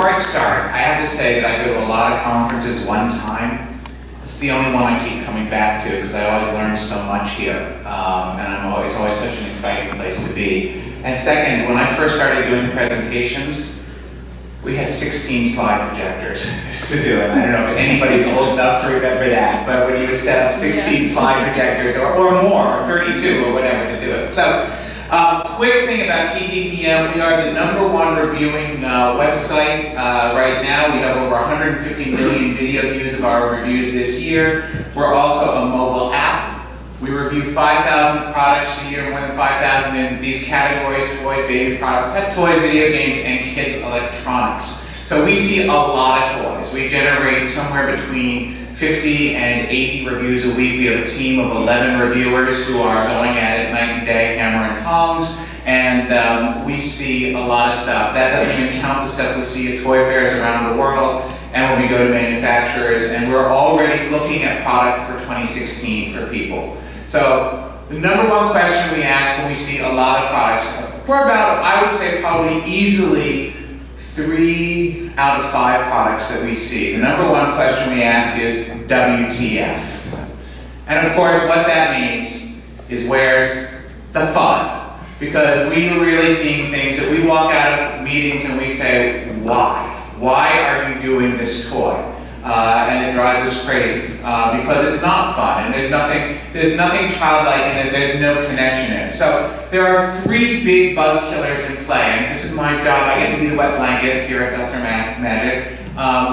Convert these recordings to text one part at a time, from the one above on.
before I start, I have to say that I go to a lot of conferences one time. It's the only one I keep coming back to because I always learn so much here. And it's always such an exciting place to be. And second, when I first started doing presentations, we had 16 slide projectors to do it. I don't know if anybody's old enough to remember that, but when you would set up 16 slide projectors or more, or 32 or whatever to do it. So, quick thing about TTPM, we are the #1 reviewing website right now. We have over 150 million video views of our reviews this year. We're also a mobile app. We review 5,000 products a year, more than 5,000 in these categories: toys, baby products, pet toys, video games, and kids electronics. So we see a lot of toys. We generate somewhere between 50 and 80 reviews a week. We have a team of 11 reviewers who are going at it night and day, hammer and tongs, and we see a lot of stuff. That doesn't even count the stuff we see at toy fairs around the world, and when we go to manufacturers, and we're already looking at product for 2016 for people. So the #1 question we ask when we see a lot of products, for about, I would say probably easily 3 out of 5 products that we see, the #1 question we ask is WTF. And of course what that means is where's the fun? Because we are really seeing things that we walk out of meetings and we say, why? Why are you doing this toy? And it drives us crazy because it's not fun, and there's nothing childlike in it. There's no connection in it. So there are 3 big buzz killers in play, and this is my job. I get to be the wet blanket here at Customer Magic.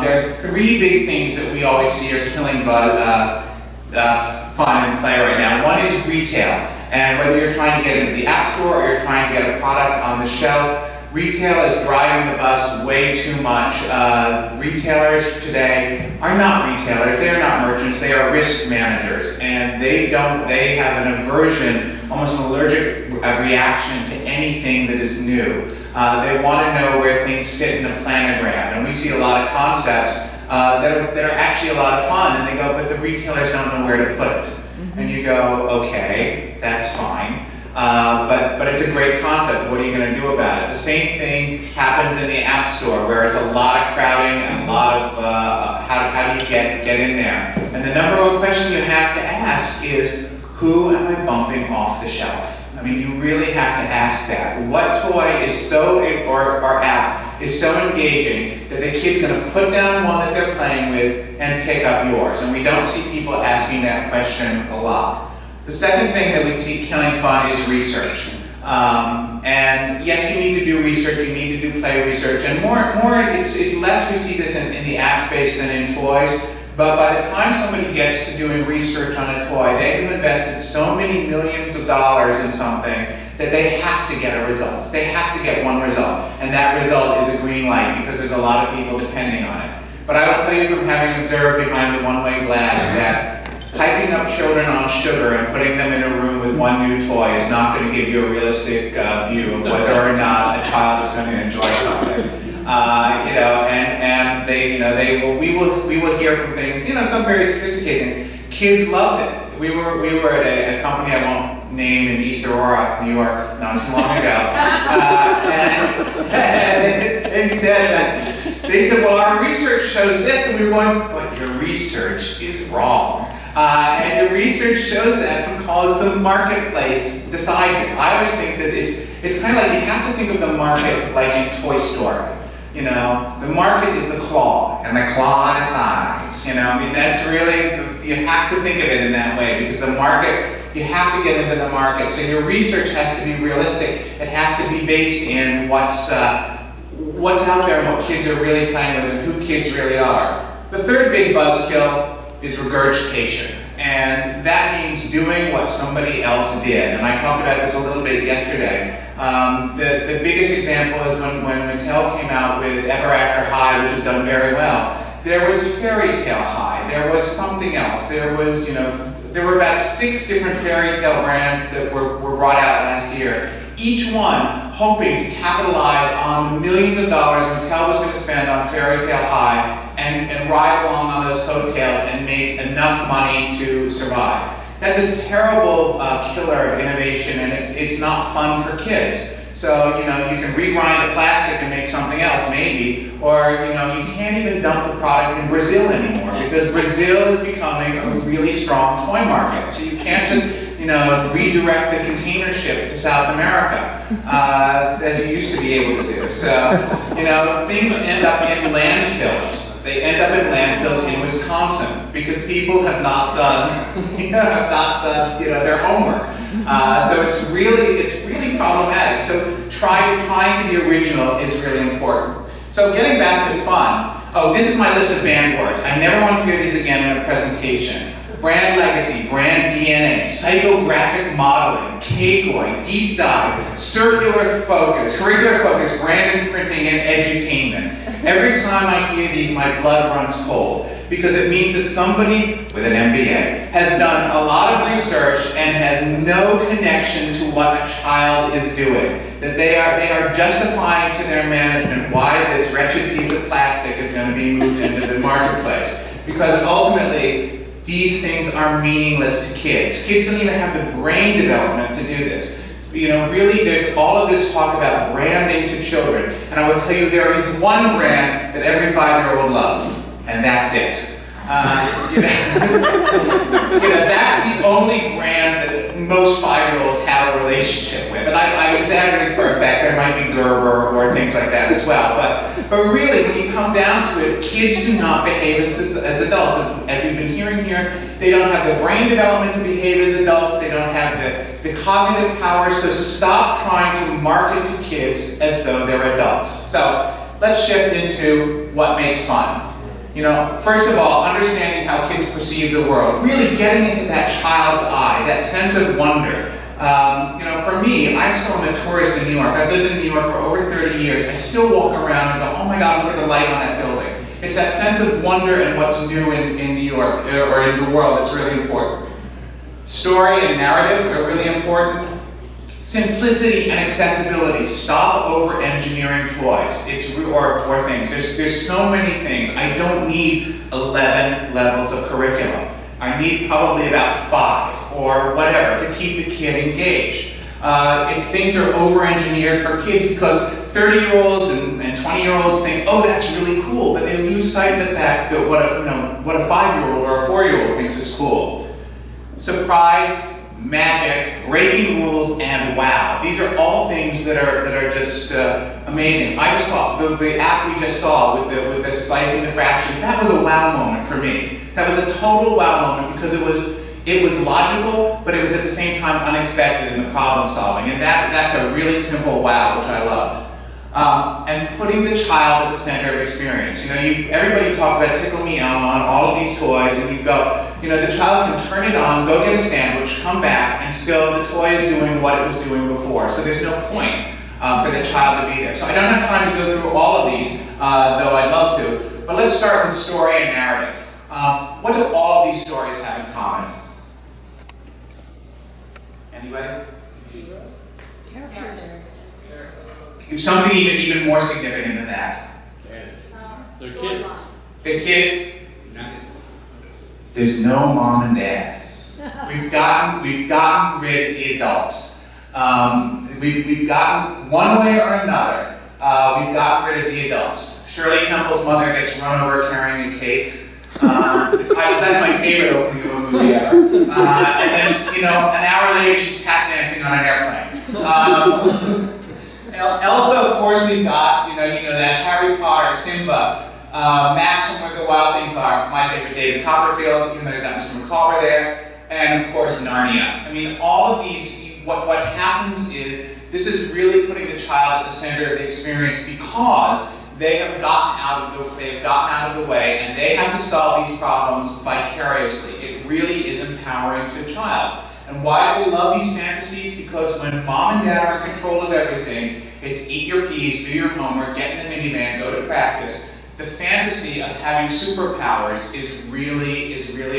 There are 3 big things that we always see are killing fun and play right now. One is retail, and whether you're trying to get into the App Store or you're trying to get a product on the shelf, retail is driving the bus way too much. Retailers today are not retailers, they are not merchants, they are risk managers. And they have an aversion, almost an allergic reaction to anything that is new. They want to know where things fit in a planogram. And we see a lot of concepts that are actually a lot of fun, and they go, but the retailers don't know where to put it. And you go, okay, that's fine. But it's a great concept. What are you going to do about it? The same thing happens in the App Store, where it's a lot of crowding and a lot of how do you get in there? And the #1 question you have to ask is, who am I bumping off the shelf? I mean, you really have to ask that. What toy is or app is so engaging that the kid's going to put down one that they're playing with and pick up yours? And we don't see people asking that question a lot. The second thing that we see killing fun is research. And yes, you need to do research, you need to do play research, and it's less we see this in the app space than in toys, but by the time somebody gets to doing research on a toy, they have invested so many millions of dollars in something that they have to get a result. They have to get one result, and that result is a green light because there's a lot of people depending on it. But I will tell you from having observed behind the one-way glass that hyping up children on sugar and putting them in a room with one new toy is not going to give you a realistic view of whether or not a child is going to enjoy something. We will hear from things, some very sophisticated things. Kids loved it. We were at a company I won't name in East Aurora, New York, not too long ago, and they said, well, our research shows this, and we were going, but your research is wrong. And your research shows that because the marketplace decides it. I always think that it's kind of like you have to think of the market like in Toy Story. The market is the claw, and the claw decides. That's really, you have to think of it in that way, because the market, you have to get into the market. So your research has to be realistic. It has to be based in what's out there and what kids are really playing with and who kids really are. The third big buzzkill is regurgitation, and that means doing what somebody else did. And I talked about this a little bit yesterday. The biggest example is when Mattel came out with Ever After High, which has done very well. There was Fairy Tale High. There was something else. There were about 6 different fairy tale brands that were brought out last year. Each one hoping to capitalize on the millions of dollars Mattel was going to spend on Fairy Tale High and ride along on those coattails and make enough money to survive. That's a terrible killer of innovation, and it's not fun for kids. So, you can regrind the plastic and make something else, maybe, or, you can't even dump the product in Brazil anymore because Brazil is becoming a really strong toy market. So you can't just, redirect the container ship to South America, as you used to be able to do. So, things end up in landfills. They end up in landfills in Wisconsin because people have not done, their homework. So it's really problematic. So trying to be original is really important. So getting back to fun. Oh, this is my list of banned words. I never want to hear these again in a presentation. Brand legacy, brand DNA, psychographic modeling, K-Goy, deep dive, circular focus, curricular focus, brand imprinting, and edutainment. Every time I hear these, my blood runs cold because it means that somebody with an MBA has done a lot of research and has no connection to what a child is doing. That they are justifying to their management why this wretched piece of plastic is going to be moved into the marketplace. Because ultimately, these things are meaningless to kids. Kids don't even have the brain development to do this. Really, there's all of this talk about branding to children. And I will tell you, there is one brand that every 5-year-old loves, and that's it. That's the only brand that most 5-year-olds have a relationship with. And I exaggerate for a fact, there might be Gerber or things like that as well. But really, when you come down to it, kids do not behave as adults. As we've been hearing here, they don't have the brain development to behave as adults. They don't have the cognitive power. So stop trying to market to kids as though they're adults. So let's shift into what makes fun. First of all, understanding how kids perceive the world, really getting into that child's eye, that sense of wonder. For me, I still am a tourist in New York. I've lived in New York for over 30 years. I still walk around and go, oh my God, look at the light on that building. It's that sense of wonder and what's new in New York, or in the world, that's really important. Story and narrative are really important. Simplicity and accessibility. Stop over-engineering toys or things. There's so many things. I don't need 11 levels of curriculum. I need probably about 5 or whatever to keep the kid engaged. Things are over-engineered for kids because 30-year-olds and 20-year-olds think, oh, that's really cool, but they lose sight of the fact that what a 5-year-old or a 4-year-old thinks is cool. Surprise, magic, breaking rules, and wow. These are all things that are just amazing. I just saw the app we just saw with the slicing the fractions. That was a wow moment for me. That was a total wow moment because it was logical, but it was at the same time unexpected in the problem solving. And that's a really simple wow, which I loved. And putting the child at the center of experience. Everybody talks about tickle me on all of these toys, and you go, the child can turn it on, go get a sandwich, come back, and still the toy is doing what it was doing before. So there's no point for the child to be there. So I don't have time to go through all of these, though I'd love to. But let's start with story and narrative. What do all of these stories have in common? Anybody? Something even more significant than that. They're kids. The kid. There's no mom and dad. We've gotten rid of the adults. We've gotten one way or another. We've gotten rid of the adults. Shirley Temple's mother gets run over carrying a cake. That's my favorite opening of a movie ever. And then, an hour later, she's tap dancing on an airplane. Elsa, of course, we've got, that Harry Potter, Simba, Max from Where the Wild Things Are, my favorite David Copperfield, even though he's got Mr. Micawber there, and of course, Narnia. All of these, what happens is, this is really putting the child at the center of the experience because they have gotten out of the way, and they have to solve these problems vicariously. It really is empowering to a child. And why do we love these fantasies? Because when mom and dad are in control of everything, it's eat your peas, do your homework, get in the minivan, go to practice. The fantasy of having superpowers is really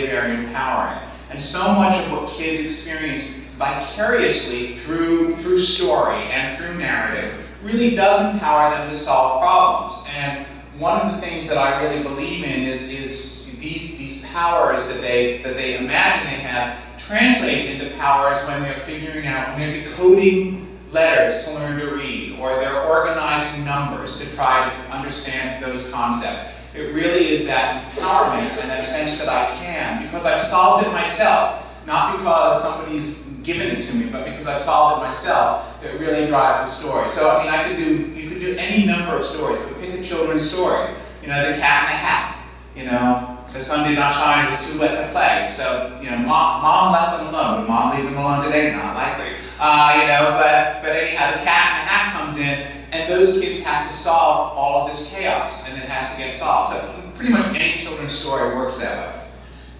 very empowering. And so much of what kids experience vicariously through story and through narrative really does empower them to solve problems. And one of the things that I really believe in is these powers that they imagine they have translate into powers when they're figuring out, when they're decoding letters to learn to read, or they're organizing numbers to try to understand those concepts. It really is that empowerment and that sense that I can, because I've solved it myself, not because somebody's given it to me, but because I've solved it myself, that really drives the story. So, I mean, you could do any number of stories, but pick a children's story. You know, the cat in the hat. You know, the sun did not shine, it was too wet to play. So, you know, mom left them alone. Would mom leave them alone today? Not likely. You know, but anyhow, the cat in the hat comes in, and those kids have to solve all of this chaos, and it has to get solved. So pretty much any children's story works that way.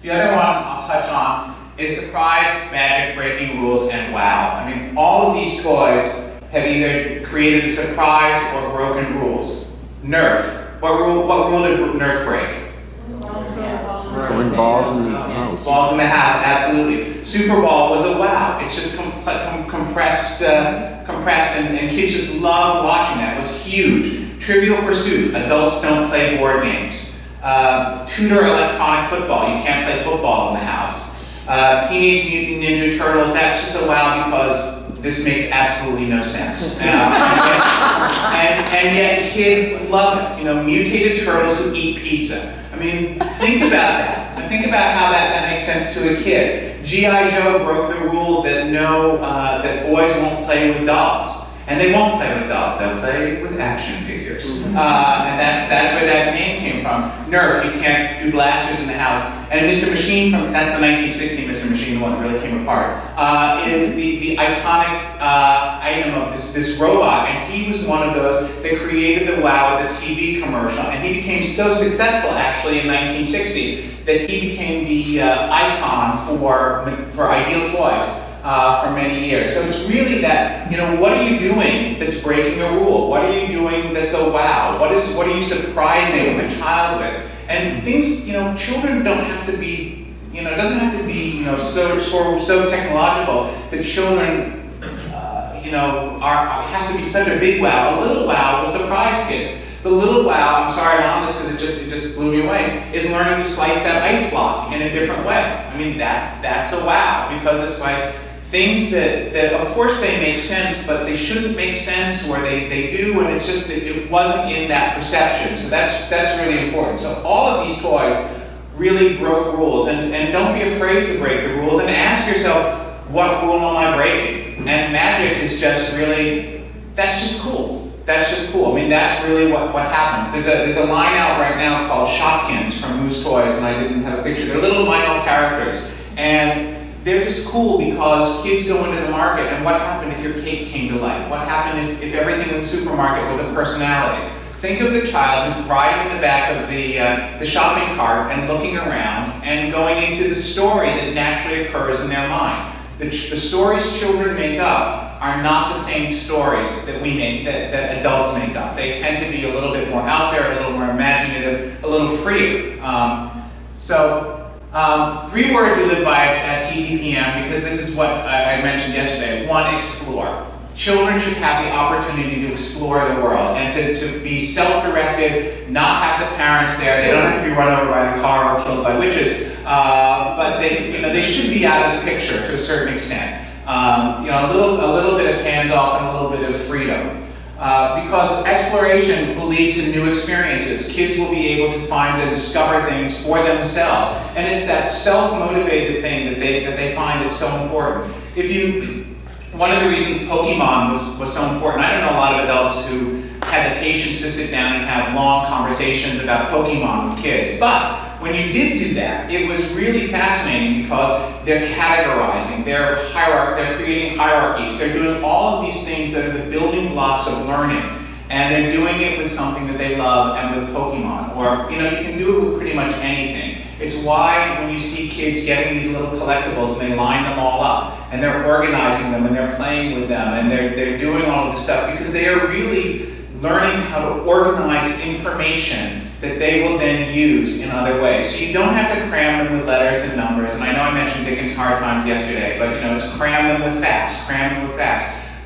The other one I'll touch on is surprise, magic, breaking rules, and wow. I mean, all of these toys have either created a surprise or broken rules. Nerf. What rule did Nerf break? Throwing balls in the house. Balls in the house, absolutely. Super Bowl was a wow. It's just compressed, and kids just loved watching that. It was huge. Trivial Pursuit. Adults don't play board games. Tudor electronic football. You can't play football in the house. Teenage Mutant Ninja Turtles. That's just a wow because this makes absolutely no sense. And yet kids love it. You know, mutated turtles who eat pizza. I mean, think about that. And think about how that makes sense to a kid. G.I. Joe broke the rule that that boys won't play with dolls. And they won't play with dolls, they'll play with action figures. And that's where that name came from. Nerf, you can't do blasters in the house. And Mr. Machine, that's the 1960 Mr. Machine, the one that really came apart, is the iconic item of this robot. And he was one of those that created the wow with the TV commercial. And he became so successful, actually, in 1960, that he became the icon for Ideal Toys. For many years. So it's really that, you know, what are you doing that's breaking a rule? What are you doing that's a wow? What are you surprising a child with? And things, you know, children don't have to be, you know, it doesn't have to be, you know, so technological that children, you know, it has to be such a big wow. A little wow will surprise kids. The little wow, I'm sorry I'm on this because it just blew me away, is learning to slice that ice block in a different way. I mean, that's a wow, because it's like, things that of course they make sense, but they shouldn't make sense, or they do, and it's just that it wasn't in that perception. So that's really important. So all of these toys really broke rules, and don't be afraid to break the rules, and ask yourself, what rule am I breaking? And magic is just really, that's just cool. That's just cool. I mean, that's really what happens. There's a line out right now called Shopkins from Moose Toys, and I didn't have a picture. They're little vinyl characters, and they're just cool because kids go into the market, and what happened if your cake came to life? What happened if everything in the supermarket was a personality? Think of the child who's riding in the back of the shopping cart and looking around and going into the story that naturally occurs in their mind. The stories children make up are not the same stories that we make, that adults make up. They tend to be a little bit more out there, a little more imaginative, a little freer. Three words we live by at TTPM, because this is what I mentioned yesterday. One, explore. Children should have the opportunity to explore the world and to be self-directed, not have the parents there. They don't have to be run over by a car or killed by witches, but they should be out of the picture to a certain extent. A little bit of hands-off and a little bit of freedom. Because exploration will lead to new experiences. Kids will be able to find and discover things for themselves. And it's that self-motivated thing that they find that's so important. One of the reasons Pokemon was so important, I don't know a lot of adults who had the patience to sit down and have long conversations about Pokemon with kids, but when you did do that, it was really fascinating because they're categorizing, they're creating hierarchies, they're doing all of these things that are the building blocks of learning, and they're doing it with something that they love, and with Pokemon, or you can do it with pretty much anything. It's why when you see kids getting these little collectibles and they line them all up, and they're organizing them, and they're playing with them, and they're doing all of this stuff, because they are really learning how to organize information that they will then use in other ways. So you don't have to cram them with letters and numbers. And I know I mentioned Dickens' Hard Times yesterday, but it's cram them with facts.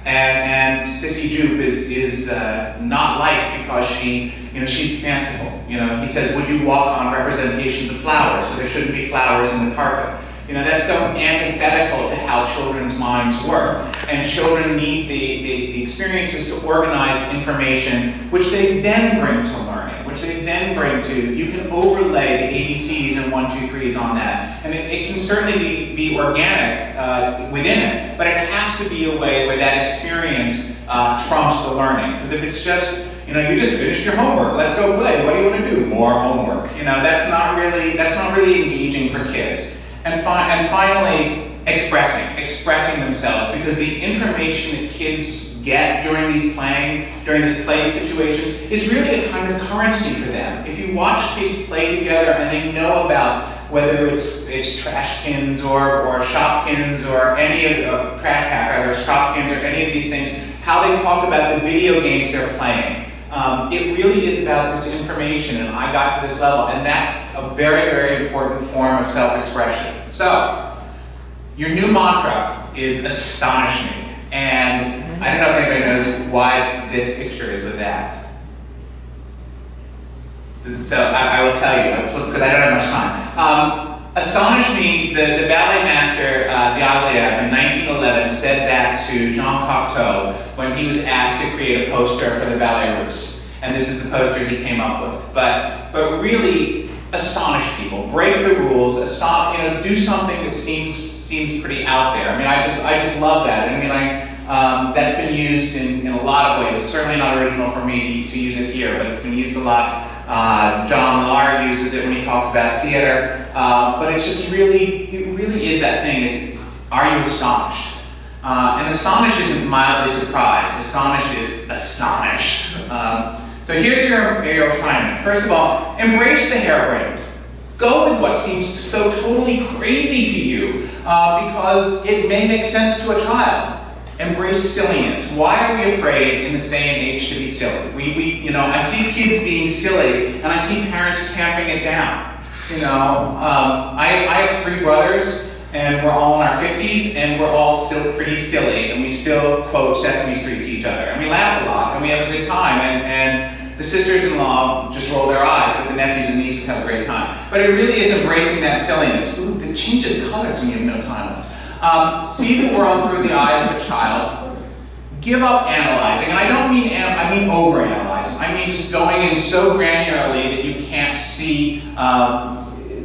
And Sissy Jupe is not liked because she's fanciful. He says, would you walk on representations of flowers? So there shouldn't be flowers in the carpet. That's so antithetical to how children's minds work. And children need the experiences to organize information, which they then bring to learning, which they then bring to, you can overlay the ABCs and 1, 2, 3s on that. And it can certainly be organic within it, but it has to be a way where that experience trumps the learning. Because if it's just, you just finished your homework, let's go play, what do you want to do? More homework. That's not really engaging for kids. And finally, expressing themselves, because the information that kids get during these play situations is really a kind of currency for them. If you watch kids play together and they know about whether it's trash cans or shopkins or any of trash pack or shopkins or any of these things, how they talk about the video games they're playing. It really is about this information, and I got to this level, and that's a very, very important form of self-expression. So, your new mantra is astonish me, and I don't know if anybody knows why this picture is with that. So I will tell you, because I don't have much time. Astonish me, the ballet master, Diaghilev, in 1911 said that to Jean Cocteau when he was asked to create a poster for the Ballet Russe. And this is the poster he came up with. But really astonish people, break the rules, do something that seems pretty out there. I just love that. That's been used in a lot of ways. It's certainly not original for me to use it here, but it's been used a lot. John Lahr uses it when he talks about theater, but it really is that thing, is, are you astonished? And astonished isn't mildly surprised, astonished is astonished. So here's your assignment. First of all, embrace the harebrained. Go with what seems so totally crazy to you, because it may make sense to a child. Embrace silliness. Why are we afraid in this day and age to be silly? I see kids being silly, and I see parents tamping it down. I have 3 brothers, and we're all in our 50s, and we're all still pretty silly, and we still quote Sesame Street to each other, and we laugh a lot, and we have a good time, and the sisters-in-law just roll their eyes, but the nephews and nieces have a great time. But it really is embracing that silliness. Ooh, it changes colors when you have no time left. See the world through the eyes of a child. Give up analyzing, and I don't mean I mean overanalyzing. I mean just going in so granularly that you can't see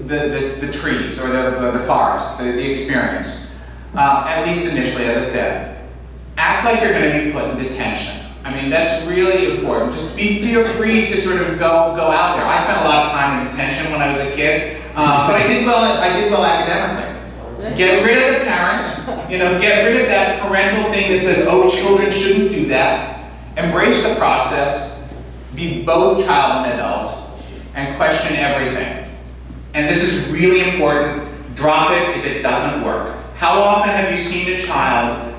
the trees or the forest, the experience. At least initially, as I said. Act like you're going to be put in detention. That's really important. Just feel free to sort of go out there. I spent a lot of time in detention when I was a kid, but I did well academically. Get rid of the parents, get rid of that parental thing that says, oh, children shouldn't do that. Embrace the process, be both child and adult, and question everything. And this is really important. Drop it if it doesn't work. How often have you seen a child,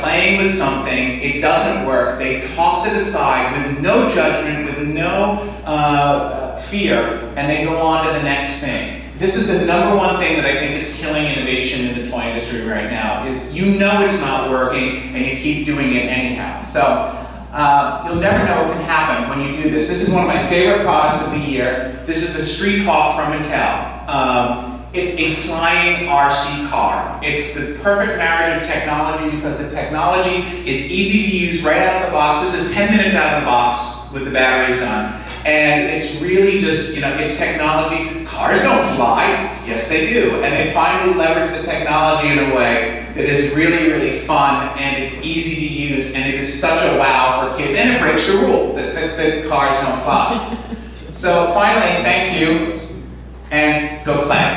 playing with something, it doesn't work, they toss it aside with no judgment, with no fear, and they go on to the next thing. This is the number one thing that I think is killing innovation in the toy industry right now, is it's not working, and you keep doing it anyhow. So you'll never know what can happen when you do this. This is one of my favorite products of the year. This is the Street Hawk from Mattel. It's a flying RC car. It's the perfect marriage of technology, because the technology is easy to use right out of the box. This is 10 minutes out of the box with the batteries done. And it's really just, it's technology. Cars don't fly. Yes, they do. And they finally leverage the technology in a way that is really, really fun, and it's easy to use, and it is such a wow for kids. And it breaks the rule that cars don't fly. So finally, thank you, and go play.